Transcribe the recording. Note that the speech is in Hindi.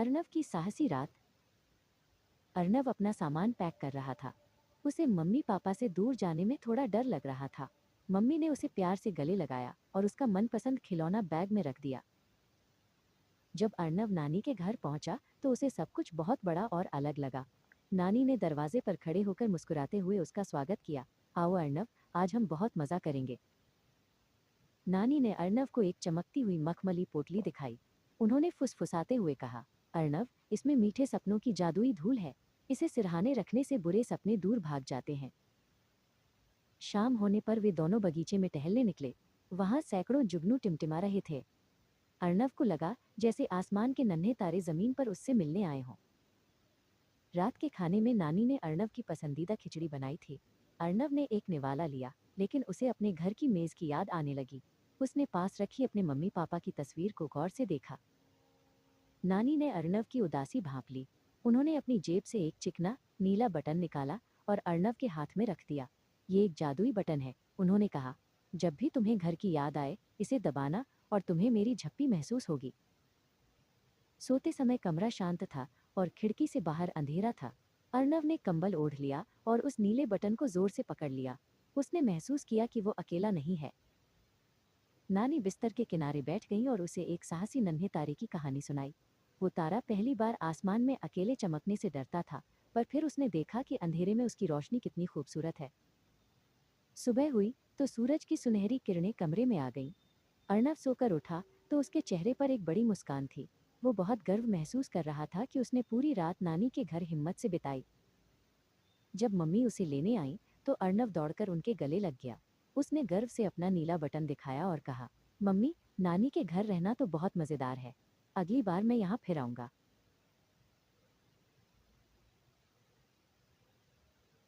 अर्नव की साहसी रात। अर्नव अपना सामान पैक कर रहा था। उसे मम्मी पापा से दूर जाने में थोड़ा डर लग रहा था। मम्मी ने उसे प्यार से गले लगाया और उसका मनपसंद खिलौना बैग में रख दिया। जब अर्नव नानी के घर पहुंचा तो उसे सब कुछ बहुत बड़ा और अलग लगा। नानी ने दरवाजे पर खड़े होकर मुस्कुराते हुए उसका स्वागत किया। आओ अर्नव, आज हम बहुत मजा करेंगे। नानी ने अर्नव को एक चमकती हुई मखमली पोटली दिखाई। उन्होंने फुसफुसाते हुए कहा, अर्नव, इसमें मीठे सपनों की जादुई धूल है। इसे सिरहाने रखने से बुरे सपने दूर भाग जाते हैं। शाम होने पर वे दोनों बगीचे में टहलने निकले। वहां सैकड़ों जुगनू टिमटिमा रहे थे। अर्नव को लगा जैसे आसमान के नन्हे तारे जमीन पर उससे मिलने आए हों। रात के खाने में नानी ने अर्नव की पसंदीदा खिचड़ी बनाई थी। अर्नव ने एक निवाला लिया, लेकिन उसे अपने घर की मेज की याद आने लगी। उसने पास रखी अपने मम्मी पापा की तस्वीर को गौर से देखा। नानी ने अर्नव की उदासी भांप ली। उन्होंने अपनी जेब से एक चिकना नीला बटन निकाला और अर्नव के हाथ में रख दिया। ये एक जादुई बटन है, उन्होंने कहा। जब भी तुम्हें घर की याद आए, इसे दबाना और तुम्हें मेरी झप्पी महसूस होगी। सोते समय कमरा शांत था और खिड़की से बाहर अंधेरा था। अर्नव ने कंबल ओढ़ लिया और उस नीले बटन को जोर से पकड़ लिया। उसने महसूस किया कि वो अकेला नहीं है। नानी बिस्तर के किनारे बैठ गई और उसे एक साहसी नन्हे तारे की कहानी सुनाई। वो तारा पहली बार आसमान में अकेले चमकने से डरता था, पर फिर उसने देखा कि अंधेरे में उसकी रोशनी कितनी खूबसूरत है। सुबह हुई तो सूरज की सुनहरी किरणें कमरे में आ गईं। अर्नव सोकर उठा तो उसके चेहरे पर एक बड़ी मुस्कान थी। वो बहुत गर्व महसूस कर रहा था कि उसने पूरी रात नानी के घर हिम्मत से बिताई। जब मम्मी उसे लेने आई तो अर्नव दौड़कर उनके गले लग गया। उसने गर्व से अपना नीला बटन दिखाया और कहा, मम्मी, नानी के घर रहना तो बहुत मज़ेदार है। अगली बार मैं यहाँ फिर आऊँगा।